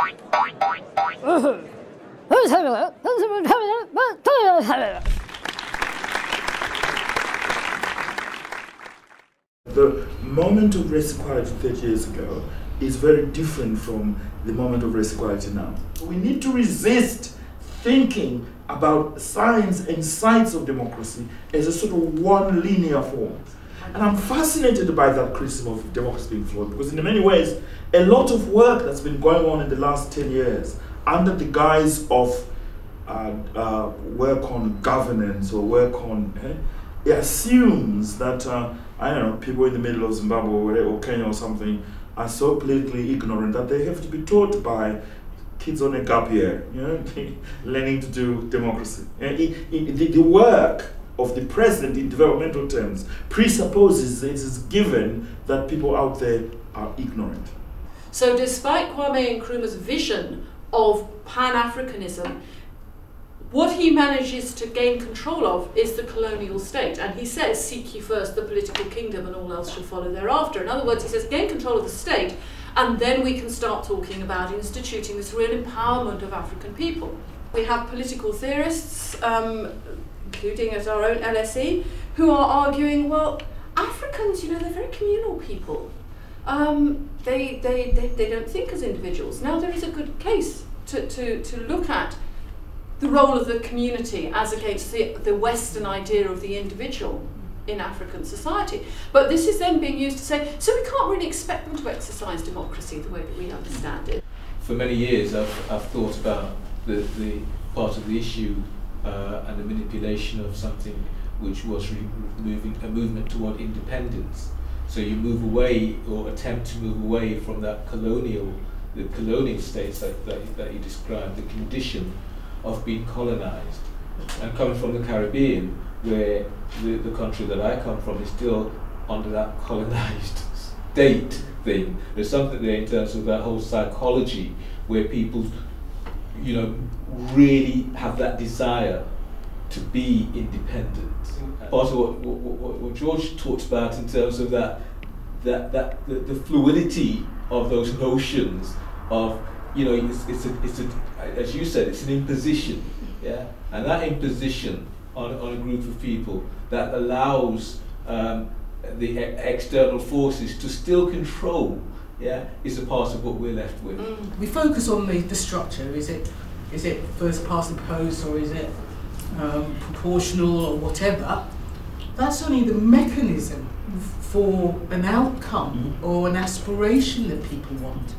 The moment of race equality 30 years ago is very different from the moment of race equality now. We need to resist thinking about science and sides of democracy as a sort of one linear form. And I'm fascinated by that criticism of democracy being flawed, because in many ways, a lot of work that's been going on in the last 10 years under the guise of work on governance or work on, it assumes that, I don't know, people in the middle of Zimbabwe or Kenya or something are so politically ignorant that they have to be taught by kids on a gap year, learning to do democracy. The work of the president in developmental terms presupposes it is given that people out there are ignorant. So despite Kwame Nkrumah's vision of Pan-Africanism, what he manages to gain control of is the colonial state. And he says, seek ye first the political kingdom and all else shall follow thereafter. In other words, he says, gain control of the state, and then we can start talking about instituting this real empowerment of African people. We have political theorists, including at our own LSE, who are arguing, well, Africans, they're very communal people. They don't think as individuals. Now there is a good case to look at the role of the community as against the Western idea of the individual in African society. But this is then being used to say, so we can't really expect them to exercise democracy the way that we understand it. For many years I've thought about the part of the issue and the manipulation of something which was moving a movement toward independence. So you move away, or attempt to move away from that colonial states that you described, the condition of being colonized. And coming from the Caribbean, where the country that I come from is still under that colonized state thing. There's something there in terms of that whole psychology where people, really have that desire to be independent. Part of what George talks about in terms of the fluidity of those notions of, it's as you said, it's an imposition, yeah, and that imposition on a group of people that allows the external forces to still control, yeah, is a part of what we're left with. We focus on the structure. Is it first past the post, or is it proportional, or whatever? That's only the mechanism for an outcome or an aspiration that people want.